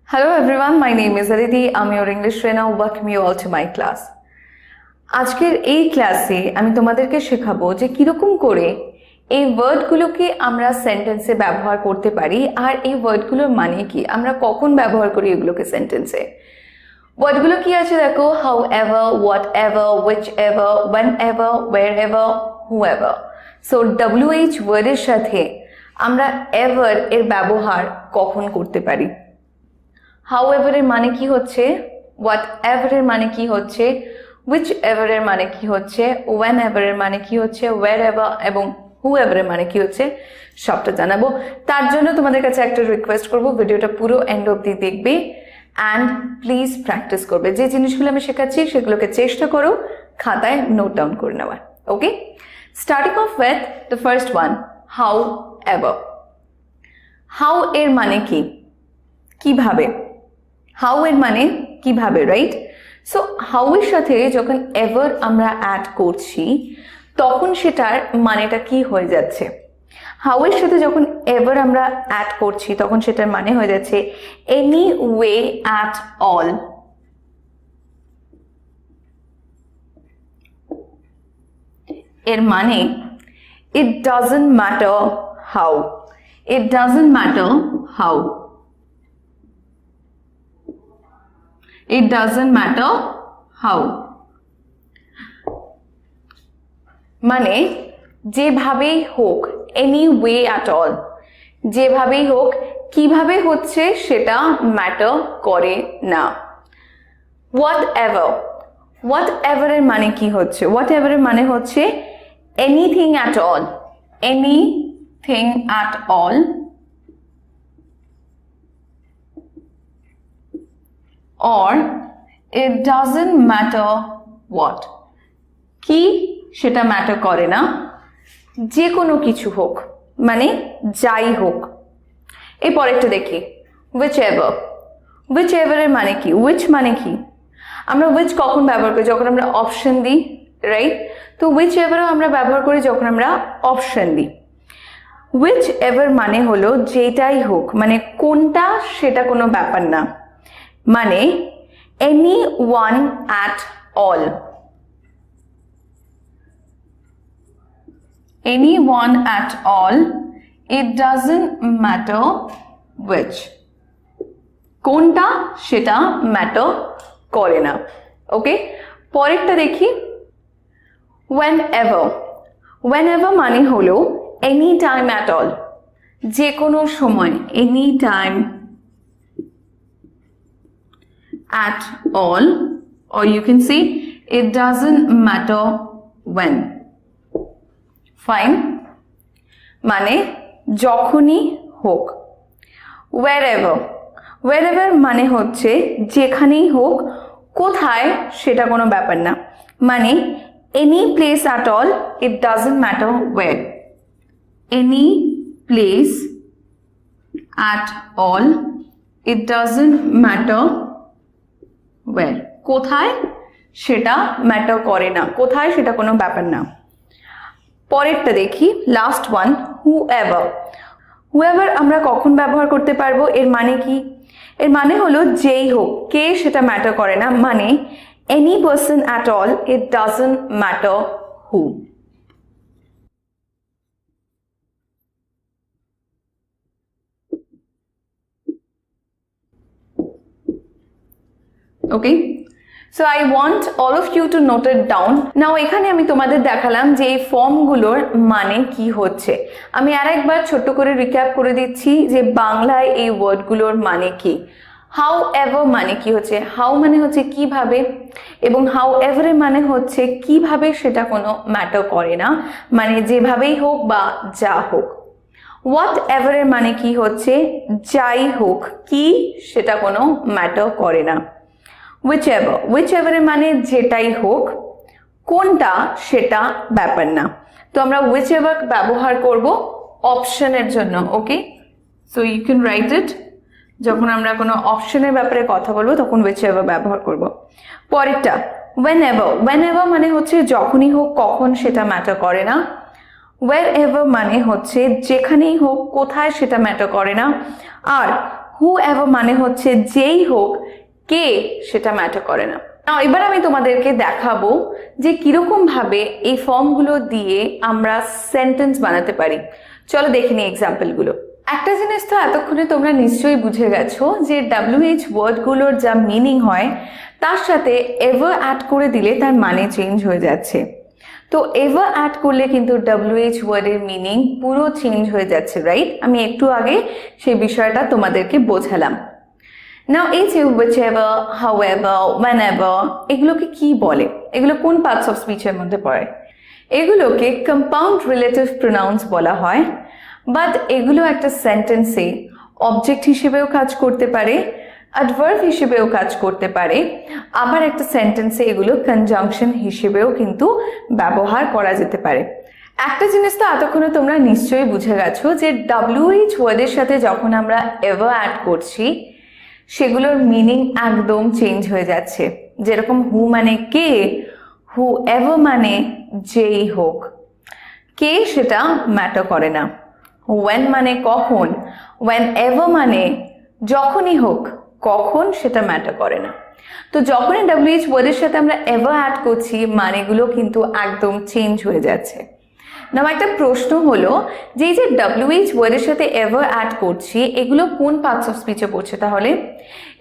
Hello everyone, my name is Aditi. I'm your English trainer. Welcome you all to my class. আজকের এই ক্লাসে আমি তোমাদেরকে শেখাবো যে কিরকম করে এই ওয়ার্ডগুলোকে আমরা সেন্টেন্সে ব্যবহার করতে পারি আর এই ওয়ার্ডগুলোর মানে কি, আমরা কখন ব্যবহার করি এগুলোকে সেন্টেন্সে। ওয়ার্ডগুলো কি আছে দেখো, however, whatever, whichever, whenever, wherever, whoever. So WH ওয়ার্ডের সাথে আমরা ever এর ব্যবহার কখন করতে পারি। however এর মানে কি হচ্ছে, whatever এর মানে কি হচ্ছে, whichever এর মানে কি হচ্ছে, whenever এর মানে কি হচ্ছে, wherever এবং whoever এর মানে কি হচ্ছে, সবটা জানাবো। তার জন্য তোমাদের কাছে একটা রিকোয়েস্ট করব, ভিডিওটা পুরো এন্ড অবধি দেখবে অ্যান্ড প্লিজ প্র্যাকটিস করবে। যে জিনিসগুলো আমি শেখাচ্ছি সেগুলোকে চেষ্টা করো খাতায় নোট ডাউন করে নেওয়ার। Okay, starting off with the first one, however। How এর মানে কি, কিভাবে, হাউ এর মানে কিভাবে, রাইট? সো হাউ এর সাথে যখন এভার আমরা অ্যাড করছি তখন সেটার মানেটা কি হয়ে যাচ্ছে। হাউ এর সাথে যখন এভার আমরা অ্যাড করছি তখন সেটার মানে হয়ে যাচ্ছে এনি ওয়ে অ্যাট অল। এর মানে ইট doesn't matter how, it doesn't matter how, it doesn't matter how। মানে যেভাবেই হোক, any way at all, যেভাবেই হোক, কিভাবে হচ্ছে সেটা ম্যাটার করে না। whatever, whatever এর মানে কি হচ্ছে, whatever এর মানে হচ্ছে anything at all, anything at all, or it doesn't matter what, কি সেটা ম্যাটার করে না, যে কোনো কিছু হোক, মানে যাই হোক। এই পরেরটা দেখি, whichever, whichever এর মানে কি, which মানে কি, আমরা which কখন ব্যবহার করি, যখন আমরা অপশন দিই, রাইট? তো whichever আমরা ব্যবহার করি যখন আমরা অপশন দিই। whichever মানে হলো যেটাই হোক, মানে কোনটা সেটা কোনো ব্যাপার না, মানে anyone at all, anyone at all, it doesn't matter which, কোনটা সেটা ম্যাটার করে না। ওকে, পরেরটা দেখি, whenever, whenever মানে হলো any time at all, যে কোনো সময়, any time at all, or you can say it doesn't matter when। Fine, মানে যখনই হোক। wherever, wherever মানে হচ্ছে যেখানেই হোক, কোথায় সেটা কোনো ব্যাপার না, মানে any place at all, it doesn't matter where, any place at all, it doesn't matter where, কোথায় সেটা ম্যাটার করে না, কোথায় সেটা কোনো ব্যাপার না। পরেরটা দেখি, লাস্ট ওয়ান, whoever। whoever আমরা কখন ব্যবহার করতে পারবো, এর মানে কি, এর মানে হলো যেই হোক, কে সেটা ম্যাটার করে না, মানে any person at all, it doesn't matter who। Okay, so I want all of you to note it down now. এখানে আমি তোমাদের দেখালাম যে এই ফর্মগুলোর মানে কি হচ্ছে। আমি আর একবার ছোট্ট করে রিক্যাপ করে দিচ্ছি যে বাংলায় এই ওয়ার্ডগুলোর মানে কি। হাউ এভার মানে কি হচ্ছে, হাউ মানে হচ্ছে কিভাবে, এবং হাউ এভার মানে হচ্ছে কিভাবে সেটা কোনো ম্যাটার করে না, মানে যেভাবেই হোক বা যা হোক। হোয়াট এভার এর মানে কি হচ্ছে যাই হোক, কি সেটা কোনো ম্যাটার করে না। whichever, whichever এর মানে যেটাই হোক, কোনটা সেটা ব্যাপার না। তো আমরা whichever ব্যবহার করব অপশনের জন্য। ওকে, সো ইউ ক্যান রাইট ইট, যখন আমরা কোনো অপশনের ব্যাপারে কথা বলবো তখন whichever ব্যবহার করব। পরেরটা whenever, whenever মানে হচ্ছে যখনই হোক, কখন সেটা ম্যাটার করে না। wherever মানে হচ্ছে যেখানেই হোক, কোথায় সেটা ম্যাটার করে না। আর হু এভার মানে হচ্ছে যেই হোক, কে সেটা ম্যাটার করে না। এবার আমি তোমাদেরকে দেখাবো যে কিরকম ভাবে এই ফর্মগুলো দিয়ে আমরা সেন্টেন্স বানাতে পারি। চলো দেখে নিই এক্সাম্পলগুলো। একটা জিনিস তো এতক্ষণে তোমরা নিশ্চয়ই বুঝে গেছো যে WH ওয়ার্ডগুলোর যা মিনিং হয় তার সাথে এভার অ্যাড করে দিলে তার মানে চেঞ্জ হয়ে যাচ্ছে। তো এভার অ্যাড করলে কিন্তু WH ওয়ার্ডের মিনিং পুরো চেঞ্জ হয়ে যাচ্ছে, রাইট? আমি একটু আগে সেই বিষয়টা তোমাদেরকে বোঝালাম। নাও এই যে whichever, however, whenever এগুলোকে কি বলে? এগুলো কোন পার্টস অফ স্পিচের মধ্যে পড়ে? এগুলোকে কম্পাউন্ড রিলেটিভ প্রোনাউন্স বলা হয়, বাট এগুলো একটা সেন্টেন্সে অবজেক্ট হিসেবেও কাজ করতে পারে, অ্যাডভার্ব হিসেবেও কাজ করতে পারে, আবার একটা সেন্টেন্সে এগুলো কনজাংশন হিসেবেও কিন্তু ব্যবহার করা যেতে পারে। একটা জিনিস তো এতক্ষণে তোমরা নিশ্চয়ই বুঝে গেছো যে WH ওয়ার্ডের সাথে যখন আমরা এভার অ্যাড করছি সেগুলোর মিনিং একদম চেঞ্জ হয়ে যাচ্ছে। যেরকম হু মানে কে, হু এভার মানে যেই হোক, কে সেটা ম্যাটার করে না। ওয়েন মানে কখন, ওয়েন এভার মানে যখনই হোক, কখন সেটা ম্যাটার করে না। তো যখনই WH ওয়ার্ডের সাথে আমরা এভার অ্যাড করছি মানেগুলো কিন্তু একদম চেঞ্জ হয়ে যাচ্ছে। না, একটা প্রশ্ন হলো যে এই যে WH ওয়ার্ডের সাথে এভার অ্যাড করছি এগুলো কোন পার্টস অফ স্পিচে পড়ছে? তাহলে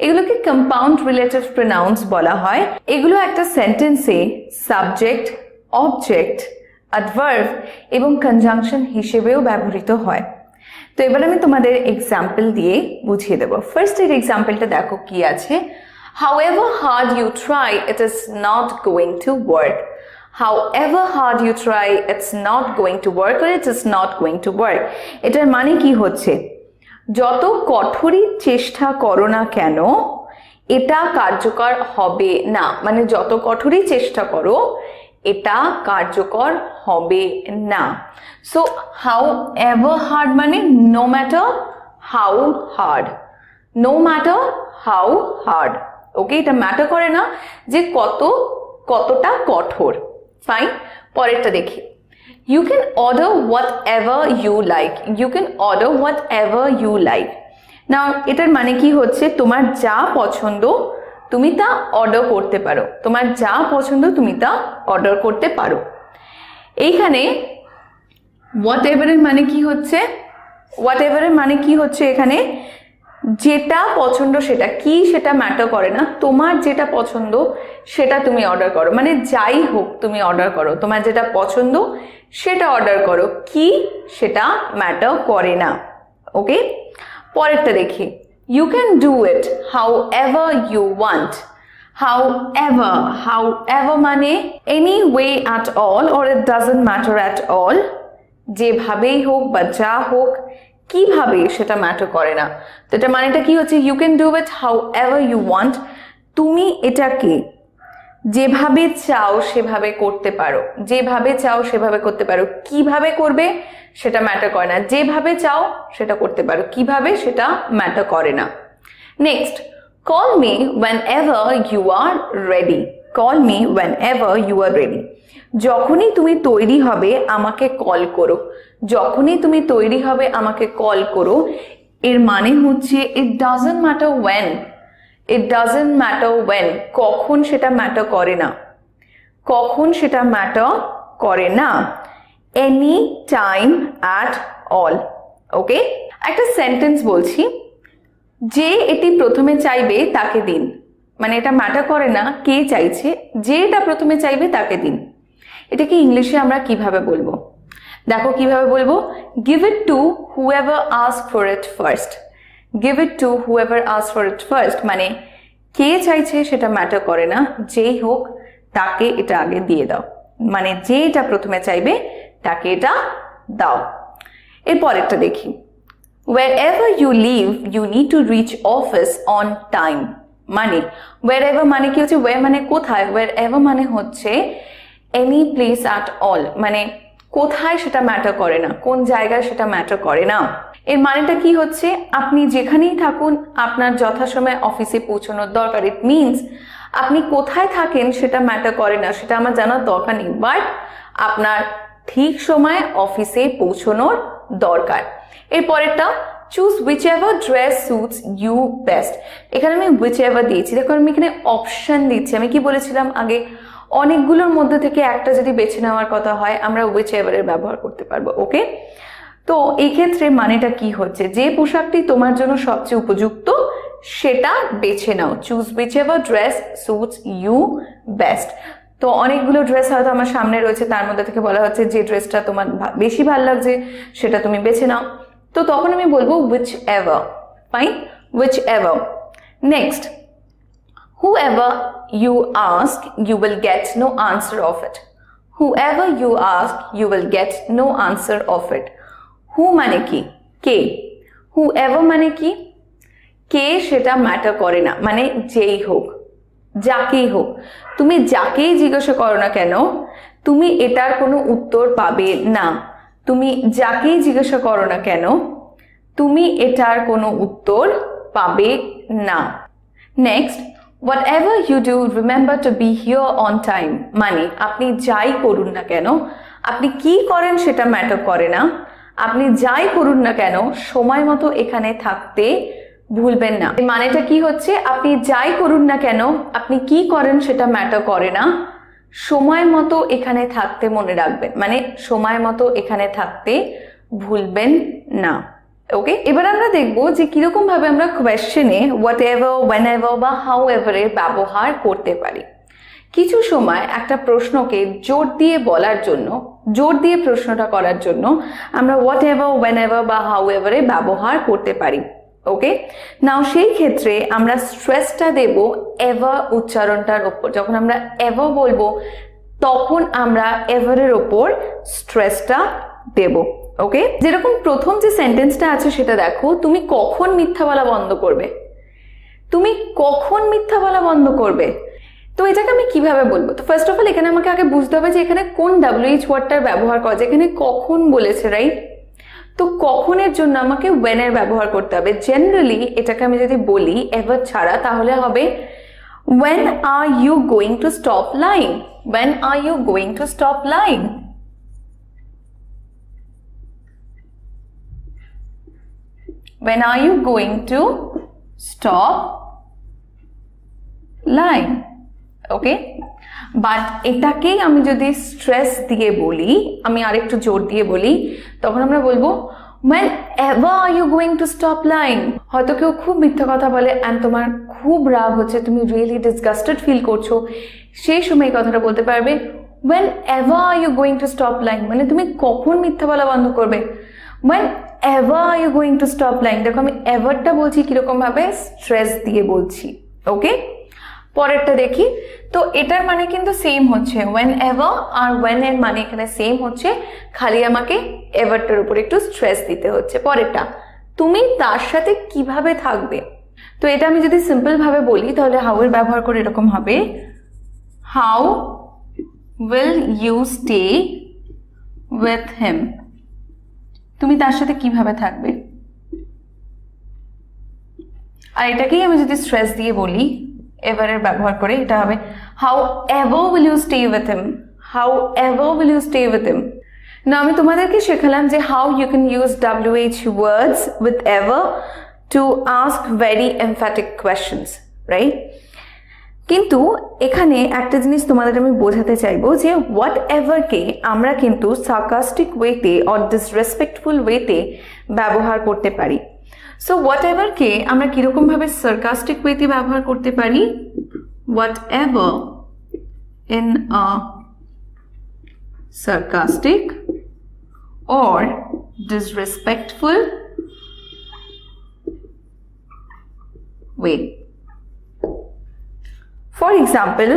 এগুলোকে কম্পাউন্ড রিলেটিভ প্রোনাউন্স বলা হয়। এগুলো একটা সেন্টেন্সে সাবজেক্ট, অবজেক্ট, অ্যাডভার্ব এবং কনজাংশন হিসেবেও ব্যবহৃত হয়। তো এবার আমি তোমাদের এক্সাম্পল দিয়ে বুঝিয়ে দেবো। ফার্স্ট এর এক্সাম্পলটা দেখো কি আছে। However hard you try, it is not going to work. However hard you try, it's not going to work or it is not going to work. এটার মানে কি হচ্ছে? যত কঠোরই চেষ্টা করো না কেন এটা কার্যকর হবে না। মানে যত কঠোরই চেষ্টা করো এটা কার্যকর হবে না। সো however hard মানে no matter how hard, no matter how hard. ওকে, এটা ম্যাটার করে না যে কতটা কঠোর। ফাইন, পরেরটা দেখি। You can order whatever you like. You can order whatever you like. Now এটার মানে কি হচ্ছে? তোমার যা পছন্দ তুমি তা অর্ডার করতে পারো। তোমার যা পছন্দ তুমি তা অর্ডার করতে পারো। এইখানে whatever এর মানে কি হচ্ছে? whatever এর মানে কি হচ্ছে এখানে? যেটা পছন্দ সেটা, কি সেটা ম্যাটার করে না, তোমার যেটা পছন্দ সেটা তুমি অর্ডার করো। মানে যাই হোক তুমি অর্ডার করো, তোমার যেটা পছন্দ সেটা অর্ডার করো, কি সেটা ম্যাটার করে না। ওকে, পরেরটা দেখি। You can do it however you want. however মানে any way at all or it doesn't matter at all. যেভাবেই হোক বা যা হোক, কিভাবে সেটা ম্যাটার করে না। তো এটা মানেটা কি হচ্ছে? You can do it however you want. তুমি এটাকে যেভাবে চাও সেভাবে করতে পারো, যেভাবে চাও সেভাবে করতে পারো। কিভাবে করবে সেটা ম্যাটার করে না, যেভাবে চাও সেটা করতে পারো, কিভাবে সেটা ম্যাটার করে না। Next, call me whenever you are ready. Call me whenever you are ready. যখনই তুমি তৈরি হবে আমাকে কল করো। যখনই তুমি তৈরি হবে আমাকে কল করো এর মানে হচ্ছে it doesn't matter when. It doesn't matter when, কখন সেটা ম্যাটার করে না, কখন সেটা ম্যাটার করে না। Any time at all. Okay, একটা সেন্টেন্স বলছি। যে এটি প্রথমে চাইবে তাকে দিন। মানে এটা ম্যাটার করে না কে চাইছে, যে এটা প্রথমে চাইবে তাকে দিন। এটাকে ইংলিশে আমরা কিভাবে বলবো? দেখো কিভাবে বলবো। Give it to whoever ask for it first. Give it to whoever ask for it first মানে কে চাইছে সেটা ম্যাটার করে না, যেই হোক তাকে এটা আগে দিয়ে দাও। মানে যে এটা প্রথমে চাইবে তাকে এটা দাও। এরপরেরটা দেখি। wherever you live you need to reach office on time. মানে wherever মানে কি হচ্ছে? where মানে কোথায়, wherever মানে হচ্ছে any place at all। মানে কোথায় সেটা ম্যাটার করে না, কোন জায়গায় সেটা ম্যাটার করে না। এর মানেটা কি হচ্ছে? আপনি যেখানেই থাকুন আপনার যথাসময়ে অফিসে পৌঁছানোর দরকার। ইট মিনস আপনি কোথায় থাকেন সেটা ম্যাটার করে না, সেটা আমার জানার দরকার নেই, বাট আপনার ঠিক সময়ে অফিসে পৌঁছানোর দরকার। এরপরেরটা, choose whichever dress suits you best. এখানে আমি হুইচ এভার দিয়েছি, দেখো আমি এখানে অপশন দিচ্ছি। আমি কি বলেছিলাম আগে, অনেকগুলোর মধ্যে থেকে একটা যদি বেছে নেওয়ার কথা হয় আমরা হুইচ এভারের ব্যবহার করতে পারবো। ওকে, তো এই ক্ষেত্রে মানেটা কি হচ্ছে, যে পোশাকটি তোমার জন্য সবচেয়ে উপযুক্ত সেটা বেছে নাও। Choose whichever dress suits you best. তো অনেকগুলো ড্রেস হয়তো আমার সামনে রয়েছে, তার মধ্যে থেকে বলা হচ্ছে যে ড্রেসটা তোমার বেশি ভালো লাগছে সেটা তুমি বেছে নাও। তো তখন আমি বলবো which ever. Fine, which ever. Next, whoever you ask you will get no answer of it. whoever you ask you will get no answer of it. who মানে কি, কে। whoever মানে কি, কে সেটা ম্যাটার করে না, মানে যেই হোক, যাকেই হোক, তুমি যাকেই জিজ্ঞাসা করো না কেন তুমি এটার কোনো উত্তর পাবে না। তুমি যাকেই জিজ্ঞাসা করো না কেন তুমি এটার কোনো উত্তর পাবে না। Next, whatever you do remember to be here on time। মানে আপনি যাই করুন না কেন, আপনি কি করেন সেটা ম্যাটার করে না, আপনি যাই করুন না কেন সময় মতো এখানে থাকতে ভুলবেন না। মানেটা কি হচ্ছে, আপনি যাই করুন না কেন, আপনি কি করেন সেটা ম্যাটার করে না, সময় মতো এখানে থাকতে মনে রাখবেন, মানে সময় মতো এখানে থাকতে ভুলবেন না। ওকে, এবার আমরা দেখবো যে কিরকম ভাবে আমরা কোয়েশ্চেনে হোয়াট এভার, ওয়েন এভার বা হাউ এভারের ব্যবহার করতে পারি। কিছু সময় একটা প্রশ্নকে জোর দিয়ে বলার জন্য, জোর দিয়ে প্রশ্নটা করার জন্য আমরা হোয়াট এভার, ওয়েন এভার বা হাউ এভারের ব্যবহার করতে পারি। ওকে, নাও সেই ক্ষেত্রে আমরা স্ট্রেসটা দেব এভার উচ্চারণটার ওপর। যখন আমরা এভার বলবো তখন আমরা এভারের ওপর স্ট্রেসটা দেব। ওকে, যেরকম প্রথম যে সেন্টেন্সটা আছে সেটা দেখো, তুমি কখন মিথ্যা বলা বন্ধ করবে, তুমি কখন মিথ্যা বলা বন্ধ করবে। তো এটাকে আমি কিভাবে বলবো, তো ফার্স্ট অফ অল এখানে আমাকে আগে বুঝতে হবে যে এখানে কোন WH ওয়ার্ডটার ব্যবহার করা যায়। এখানে কখন বলেছে, রাইট? তো কখনের জন্য আমাকে when এর ব্যবহার করতে হবে। জেনারেলি এটাকে আমি যদি বলি এভার ছাড়া তাহলে হবে when are you going to stop lying, when are you going to stop lying। when are you going to stop lying। Okay, but এটাকেই আমি যদি স্ট্রেস দিয়ে বলি, আমি আরেকটু জোর দিয়ে বলি, তখন আমরা বলবো when ever are you going to stop lying। হয়তো কেউ খুব মিথ্যা কথা বলে অ্যান্ড তোমার খুব রাগ হচ্ছে, তুমি রিয়েলি ডিসগাস্টেড ফিল করছো, সেই সময় এই কথাটা বলতে পারবে when ever are you going to stop lying, মানে তুমি কখন মিথ্যা বলা বন্ধ করবে। when ever are you going to stop lying, দেখো আমি এভারটা বলছি কিরকম ভাবে, স্ট্রেস দিয়ে বলছি। ওকে, পরেরটা দেখি। তো এটার মানে কিন্তু সেম হচ্ছে, when ever আর when এর মানে এখানে সেম হচ্ছে, খালি আমাকে এভারটার উপর একটু স্ট্রেস দিতে হচ্ছে। পরেরটা, তুমি তার সাথে কিভাবে থাকবে। তো এটা আমি যদি সিম্পল ভাবে বলি তাহলে হাউ এর ব্যবহার করে এরকম হবে, how will you stay with him. তুমি তার সাথে কিভাবে থাকবে। আর এটাকেই আমি যদি স্ট্রেস দিয়ে বলি এভারের ব্যবহার করে, এটা হবে however will you stay with him, however will you stay with him. না, আমি তোমাদেরকে শেখালাম যে how you can use WH words with ever to ask very emphatic questions, right? কিন্তু এখানে একটা জিনিস তোমাদের আমি বোঝাতে চাইবো যে হোয়াট এভারকে আমরা কিন্তু সার্কাস্টিক ওয়েতে অর ডিসরেসপেক্টফুল ওয়েতে ব্যবহার করতে পারি। সো হোয়াট এভারকে আমরা কিরকম ভাবে সার্কাস্টিক ওয়েতে ব্যবহার করতে পারি, whatever in a sarcastic or disrespectful way. For example,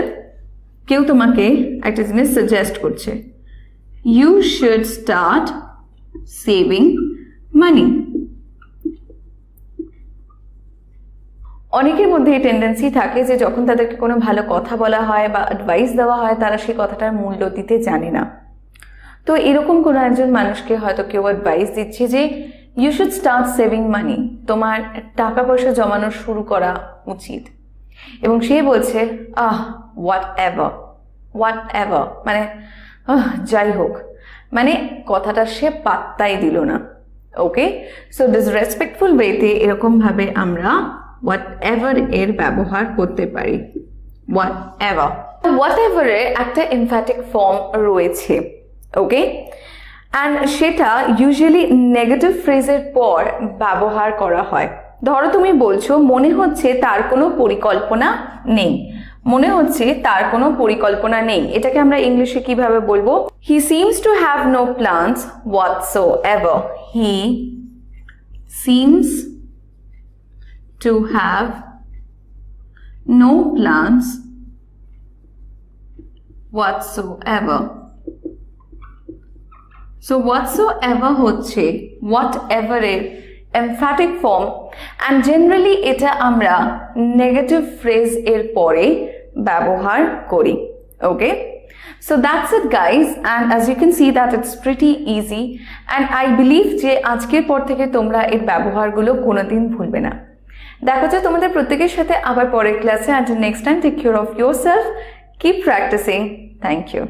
কেউ তোমাকে একটা জিনিস সাজেস্ট করছে, you should start saving money. অনেকের মধ্যে এই টেন্ডেন্সি থাকে যে যখন তাদেরকে কোনো ভালো কথা বলা হয় বা অ্যাডভাইস দেওয়া হয় তারা সেই কথাটার মূল্য দিতে জানে না। তো এরকম কোনো একজন মানুষকে হয়তো কেউ অ্যাডভাইস দিচ্ছে যে you should start saving money, তোমার টাকা পয়সা জমানো শুরু করা উচিত। এবং সে বলছে হোয়াট এভার, মানে যাই হোক, মানে কথাটা সে পাত্তাই দিল না। ওকে, সো ডিসরেসপেক্টফুল ওয়েতে এরকম ভাবে আমরা হোয়াট এভার এর ব্যবহার করতে পারি। হোয়াট এভার এর একটা এমফ্যাটিক ফর্ম রয়েছে, ওকে, অ্যান্ড সেটা ইউজুয়ালি নেগেটিভ ফ্রেজের পর ব্যবহার করা হয়। ধরো তুমি বলছো মনে হচ্ছে তার কোনো পরিকল্পনা নেই, মনে হচ্ছে তার কোনো পরিকল্পনা নেই, এটাকে আমরা ইংলিশে কিভাবে বলবো? He seems to have no plans whatsoever. He seems to have no plans whatsoever. So whatsoever হচ্ছে হোয়াটএভার এর emphatic form and generally এটা আমরা negative phrase এর পরে ব্যবহার করি। Okay, so that's it guys, and as you can see that it's pretty easy and I believe যে আজকের পর থেকে তোমরা এর ব্যবহারগুলো কোনোদিন ভুলবে না। দেখা যায় তোমাদের প্রত্যেকের সাথে আবার পরের ক্লাসে। Until next time, take care of yourself, keep practicing. Thank you.